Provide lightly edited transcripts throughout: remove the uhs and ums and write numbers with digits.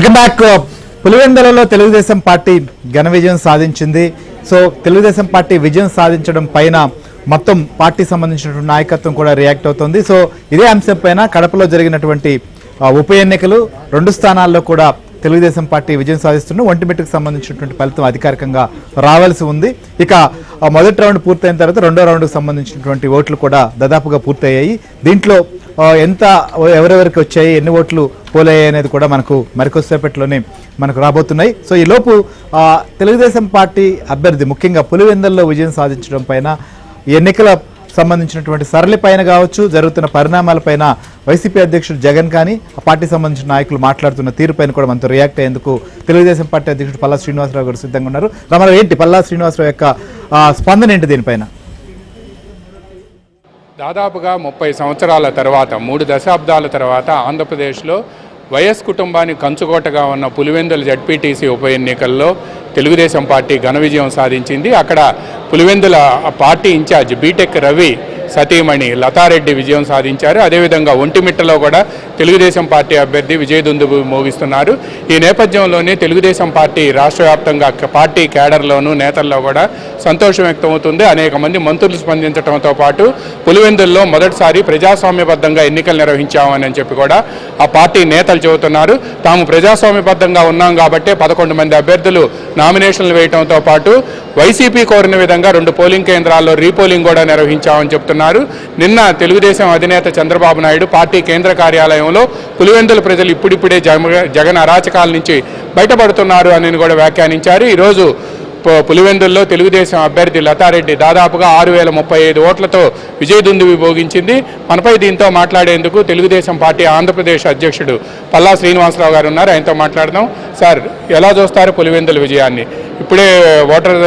Welcome back. పులివెందులలో Telugu Desam party ఘన విజయం సాధించింది. సో తెలుగుదేశం పార్టీ విజయం సాధించడం పైన మొత్తం పార్టీ సంబంధించినటువంటి నాయకత్వం కూడా రియాక్ట్ అవుతుంది. సో ఇదే అంశం పైన కడపలో జరిగినటువంటి ఉప ఎన్నికలు 2 స్థానాల్లో కూడా తెలుగుదేశం పార్టీ విజయం సాధిస్తున్న ఒంటిమిట్టకు సంబంధించినటువంటి ఫలితం అధికారికంగా రావాల్సి ఉంది. ఇక మొదటి రౌండ్ పూర్తయిన తర్వాత రెండో రౌండ్కి సంబంధించినటువంటి ఓట్లు కూడా దాదాపుగా పూర్తయ్యాయి. దీంట్లో ఎంత ఎవరెవరికి వచ్చాయి, ఎన్ని ఓట్లు పోలయ్యాయి అనేది కూడా మనకు మరికొద్దిసేపట్లోనే మనకు రాబోతున్నాయి. సో ఈ లోపు తెలుగుదేశం పార్టీ అభ్యర్థి ముఖ్యంగా పులివెందుల్లో విజయం సాధించడం పైన, ఎన్నికల సంబంధించినటువంటి సరళి పైన కావచ్చు, జరుగుతున్న పరిణామాలపైన వైసీపీ అధ్యక్షుడు జగన్ కానీ ఆ పార్టీ సంబంధించిన నాయకులు మాట్లాడుతున్న తీరుపైన కూడా మనతో రియాక్ట్ అయ్యేందుకు తెలుగుదేశం పార్టీ అధ్యక్షుడు పల్లా శ్రీనివాసరావు గారు సిద్ధంగా ఉన్నారు. రామారావు, ఏంటి పల్లా శ్రీనివాసరావు యొక్క స్పందన ఏంటి దీనిపైన? దాదాపుగా 30 సంవత్సరాల తర్వాత, 3 దశాబ్దాల తర్వాత ఆంధ్రప్రదేశ్లో వైఎస్ కుటుంబానికి కంచుకోటగా ఉన్న పులివెందుల జడ్పీటీసీ ఉప ఎన్నికల్లో తెలుగుదేశం పార్టీ ఘన విజయం సాధించింది. అక్కడ Pulivendula party incharge BTech Ravi సతీమణి లతారెడ్డి విజయం సాధించారు. అదేవిధంగా ఒంటిమిట్టలో కూడా తెలుగుదేశం పార్టీ అభ్యర్థి విజయదుందుబు మోగిస్తున్నారు. ఈ నేపథ్యంలోనే తెలుగుదేశం పార్టీ రాష్ట్ర వ్యాప్తంగా పార్టీ కేడర్లోనూ నేతల్లో కూడా సంతోషం వ్యక్తమవుతుంది. అనేక మంది మంత్రులు స్పందించడంతో పాటు పులివెందుల్లో మొదటిసారి ప్రజాస్వామ్యబద్ధంగా ఎన్నికలు నిర్వహించామని చెప్పి కూడా ఆ పార్టీ నేతలు చెబుతున్నారు. తాము ప్రజాస్వామ్యబద్ధంగా ఉన్నాం కాబట్టి 11 మంది అభ్యర్థులు నామినేషన్లు వేయడంతో పాటు వైసీపీ కోరిన విధంగా 2 పోలింగ్ కేంద్రాల్లో రీపోలింగ్ కూడా నిర్వహించామని చెప్తున్నారు. నిన్న తెలుగుదేశం అధినేత చంద్రబాబు నాయుడు పార్టీ కేంద్ర కార్యాలయంలో పులివెందుల ప్రజలు ఇప్పుడిప్పుడే జగన్ అరాచకాల నుంచి బయటపడుతున్నారు అని కూడా వ్యాఖ్యానించారు. ఈరోజు పులివెందుల్లో తెలుగుదేశం అభ్యర్థి లతారెడ్డి దాదాపుగా 6035 ఓట్లతో విజయదుందుబి భోగించింది. మనపై దీంతో మాట్లాడేందుకు తెలుగుదేశం పార్టీ ఆంధ్రప్రదేశ్ అధ్యక్షుడు పల్లా శ్రీనివాసరావు గారు ఉన్నారు. ఆయనతో మాట్లాడదాం. సార్, ఎలా చూస్తారు పులివెందుల విజయాన్ని? ఇప్పుడే ఓటర్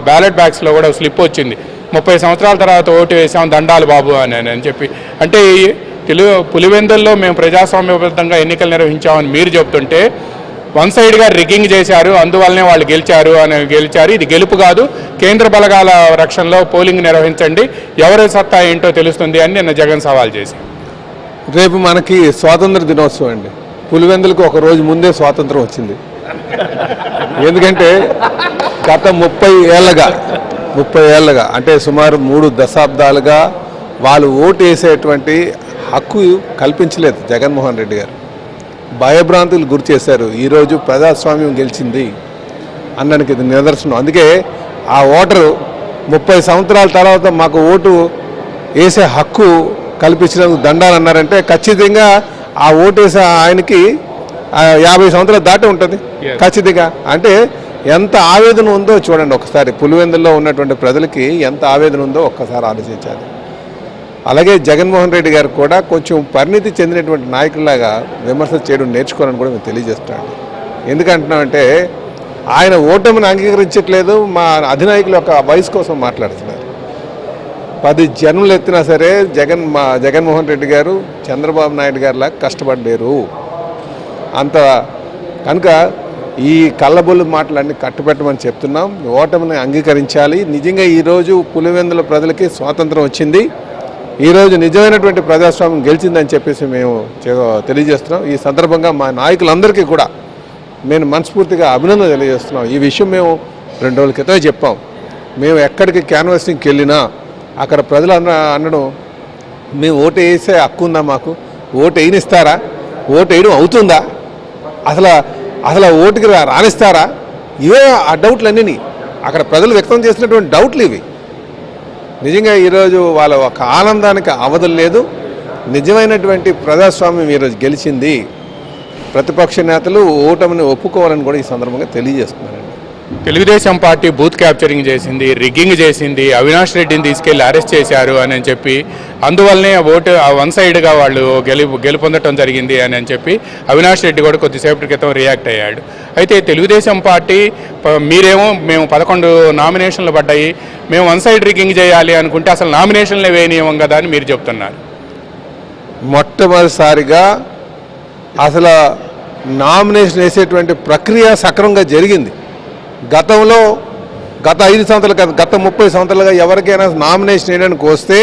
బ్యాలెట్ బ్యాగ్స్లో కూడా స్లిప్ వచ్చింది, 30 సంవత్సరాల తర్వాత ఓటు వేసాం దండాలు బాబు అని చెప్పి. అంటే పులివెందుల్లో మేము ప్రజాస్వామ్యబద్ధంగా ఎన్నికలు నిర్వహించామని మీరు చెప్తుంటే, వన్ సైడ్గా రిగ్గింగ్ చేశారు, అందువల్లనే వాళ్ళు గెలిచారు. ఇది గెలుపు కాదు, కేంద్ర బలగాల రక్షణలో పోలింగ్ నిర్వహించండి, ఎవరి సత్తా ఏంటో తెలుస్తుంది అని నిన్న జగన్ సవాల్ చేసి. రేపు మనకి స్వాతంత్ర దినోత్సవం అండి. పులివెందులకు ఒక రోజు ముందే స్వాతంత్రం వచ్చింది. ఎందుకంటే గత 30 ఏళ్ళగా అంటే సుమారు 3 దశాబ్దాలుగా వాళ్ళు ఓటు వేసేటువంటి హక్కు కల్పించలేదు జగన్మోహన్ రెడ్డి గారు. భయభ్రాంతులు గురి చేశారు. ఈరోజు ప్రజాస్వామ్యం గెలిచింది అన్నానికి ఇది నిదర్శనం. అందుకే ఆ ఓటరు 30 సంవత్సరాల తర్వాత మాకు ఓటు వేసే హక్కు కల్పించినందుకు దండాలన్నారంటే ఖచ్చితంగా ఆ ఓటు వేసే ఆయనకి 50 సంవత్సరాలు దాటి ఉంటుంది ఖచ్చితంగా. అంటే ఎంత ఆవేదన ఉందో చూడండి ఒకసారి. పులివెందుల్లో ఉన్నటువంటి ప్రజలకి ఎంత ఆవేదన ఉందో ఒక్కసారి ఆలోచించాలి. అలాగే జగన్మోహన్ రెడ్డి గారు కూడా కొంచెం పరిణితి చెందినటువంటి నాయకుల్లాగా విమర్శలు చేయడం నేర్చుకోవాలని కూడా మేము తెలియజేస్తున్నాను. ఎందుకంటున్నామంటే ఆయన ఓటమిని అంగీకరించట్లేదు, మా అధినాయకుల యొక్క వయసు కోసం మాట్లాడుతున్నారు. 10 జన్మలు ఎత్తినా సరే జగన్మోహన్ రెడ్డి గారు చంద్రబాబు నాయుడు గారిలా కష్టపడ్డారు అంత. కనుక ఈ కళ్ళబొల్లు మాటలన్నీ కట్టుబెట్టమని చెప్తున్నాం. ఓటమిని అంగీకరించాలి. నిజంగా ఈరోజు పులివెందుల ప్రజలకి స్వాతంత్రం వచ్చింది, ఈరోజు నిజమైనటువంటి ప్రజాస్వామ్యం గెలిచిందని చెప్పేసి మేము తెలియజేస్తున్నాం. ఈ సందర్భంగా మా నాయకులందరికీ కూడా నేను మనస్ఫూర్తిగా అభినందన తెలియజేస్తున్నాం. ఈ విషయం మేము 2 రోజుల క్రితమే చెప్పాం. మేము ఎక్కడికి క్యాన్వాసింగ్కి వెళ్ళినా అక్కడ ప్రజలు అనడం, మేము ఓటు వేసే హక్కు ఉందా, మాకు ఓటు వేయనిస్తారా, ఓటు వేయడం అవుతుందా, అసలు ఓటుకి రానిస్తారా, ఇవే ఆ డౌట్లన్నీ అక్కడ ప్రజలు వ్యక్తం చేసినటువంటి డౌట్లు ఇవి. నిజంగా ఈరోజు వాళ్ళ ఒక ఆనందానికి అవధులు లేదు. నిజమైనటువంటి ప్రజాస్వామ్యం ఈరోజు గెలిచింది. ప్రతిపక్ష నేతలు ఓటమిని ఒప్పుకోవాలని కూడా ఈ సందర్భంగా తెలియజేస్తున్నారండి. తెలుగుదేశం పార్టీ బూత్ క్యాప్చరింగ్ చేసింది, రిగ్గింగ్ చేసింది, అవినాష్ రెడ్డిని తీసుకెళ్లి అరెస్ట్ చేశారు అని చెప్పి, అందువల్లనే ఓటు వన్ సైడ్గా వాళ్ళు గెలుపొందటం జరిగింది అని చెప్పి అవినాష్ రెడ్డి కూడా కొద్దిసేపటి క్రితం రియాక్ట్ అయ్యాడు. అయితే తెలుగుదేశం పార్టీ మేము 11 నామినేషన్లు పడ్డాయి, మేము వన్ సైడ్ రిగ్గింగ్ చేయాలి అనుకుంటే అసలు నామినేషన్లే వేయనివ్వం కదా అని మీరు చెప్తున్నారు. మొట్టమొదటిసారిగా అసలు నామినేషన్ వేసేటువంటి ప్రక్రియ సక్రమంగా జరిగింది. గత 5 సంవత్సరాలు కాదు, గత 30 సంవత్సరాలుగా ఎవరికైనా నామినేషన్ వేయడానికి వస్తే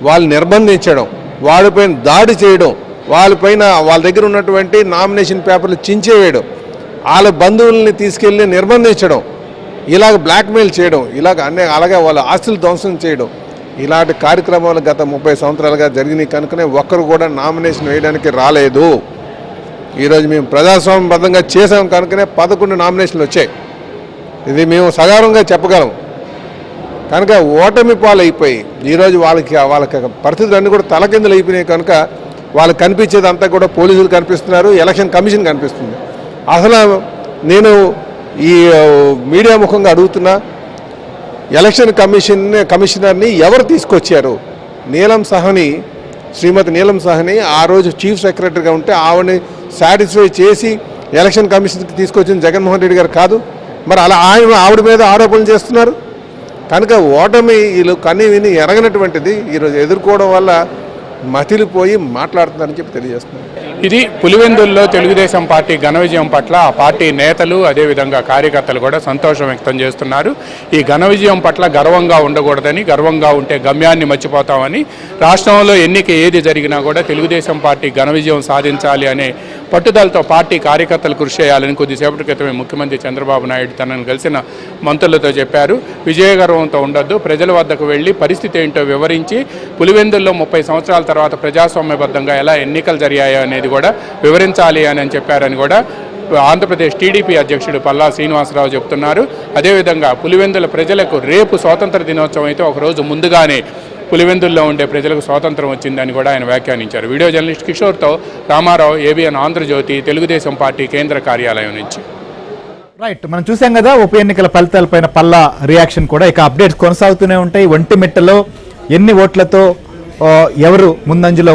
వాళ్ళు నిర్బంధించడం, వాడిపైన దాడి చేయడం, వాళ్ళపైన వాళ్ళ దగ్గర ఉన్నటువంటి నామినేషన్ పేపర్లు చించేవేయడం, వాళ్ళ బంధువుల్ని తీసుకెళ్ళి నిర్బంధించడం, ఇలాగ బ్లాక్మెయిల్ చేయడం, అలాగే వాళ్ళ ఆస్తులు ధ్వంసం చేయడం, ఇలాంటి కార్యక్రమాలు గత 30 సంవత్సరాలుగా జరిగినాయి కనుకనే ఒక్కరు కూడా నామినేషన్ వేయడానికి రాలేదు. ఈరోజు మేము ప్రజాస్వామ్యబద్ధంగా చేసాం కనుకనే 11 నామినేషన్లు వచ్చాయి. ఇది మేము సగౌరవంగా చెప్పగలం. కనుక ఓటమి పాలైపోయి ఈరోజు వాళ్ళకి పరిస్థితులు అన్నీ కూడా తలకిందులు అయిపోయినాయి కనుక వాళ్ళకి కనిపించేది అంతా కూడా పోలీసులు కనిపిస్తున్నారు, ఎలక్షన్ కమిషన్ కనిపిస్తుంది. అసలు నేను ఈ మీడియా ముఖంగా అడుగుతున్నా, ఎలక్షన్ కమిషనర్ని ఎవరు తీసుకొచ్చారు? శ్రీమతి నీలం సాహ్ని ఆ రోజు చీఫ్ సెక్రటరీగా ఉంటే ఆవిడని సాటిస్ఫై చేసి ఎలక్షన్ కమిషన్కి తీసుకొచ్చిన జగన్మోహన్ రెడ్డి గారు కాదు. మరి అలా ఆవిడ మీద ఆరోపణలు చేస్తున్నారు. కనుక ఓటమి వీళ్ళు కన్నీ విని ఎరగనటువంటిది ఈరోజు ఎదుర్కోవడం వల్ల మతిలిపోయి మాట్లాడుతున్నారని చెప్పి తెలియజేస్తున్నారు. ఇది పులివెందుల్లో తెలుగుదేశం పార్టీ ఘన విజయం పట్ల ఆ పార్టీ నేతలు అదేవిధంగా కార్యకర్తలు కూడా సంతోషం వ్యక్తం చేస్తున్నారు. ఈ ఘన విజయం పట్ల గర్వంగా ఉండకూడదని, గర్వంగా ఉంటే గమ్యాన్ని మర్చిపోతామని, రాష్ట్రంలో ఎన్నిక ఏది జరిగినా కూడా తెలుగుదేశం పార్టీ ఘన విజయం సాధించాలి అనే పట్టుదలతో పార్టీ కార్యకర్తలు కృషి చేయాలని కొద్దిసేపటి క్రితమే ముఖ్యమంత్రి చంద్రబాబు నాయుడు తనను కలిసిన మంత్రులతో చెప్పారు. విజయగర్వంతో ఉండొద్దు, ప్రజల వద్దకు వెళ్ళి పరిస్థితి ఏంటో వివరించి పులివెందుల్లో 30 సంవత్సరాల తర్వాత ప్రజాస్వామ్యబద్ధంగా ఎలా ఎన్నికలు జరిగాయో అనేది కూడా వివరించాలి అని చెప్పారని కూడా ఆంధ్రప్రదేశ్ టీడీపీ అధ్యక్షుడు పల్లా శ్రీనివాసరావు చెప్తున్నారు. అదేవిధంగా పులివెందుల ప్రజలకు రేపు స్వాతంత్ర దినోత్సవం అయితే ఒకరోజు ముందుగానే పులివెందుల్లో ఉండే ప్రజలకు స్వాతంత్రం వచ్చిందని కూడా ఆయన వ్యాఖ్యానించారు. వీడియో జర్నలిస్ట్ కిషోర్తో రామారావు, ఏబిఎన్ ఆంధ్రజ్యోతి, తెలుగుదేశం పార్టీ కేంద్ర కార్యాలయం నుంచి. రైట్, మనం చూసాం కదా ఉప ఎన్నికల ఫలితాలపైన పల్లా రియాక్షన్ కూడా. ఇక అప్డేట్స్ కొనసాగుతూనే ఉంటాయి. ఒంటిమిట్టలో ఎన్ని ఓట్లతో ఎవరు ముందంజలో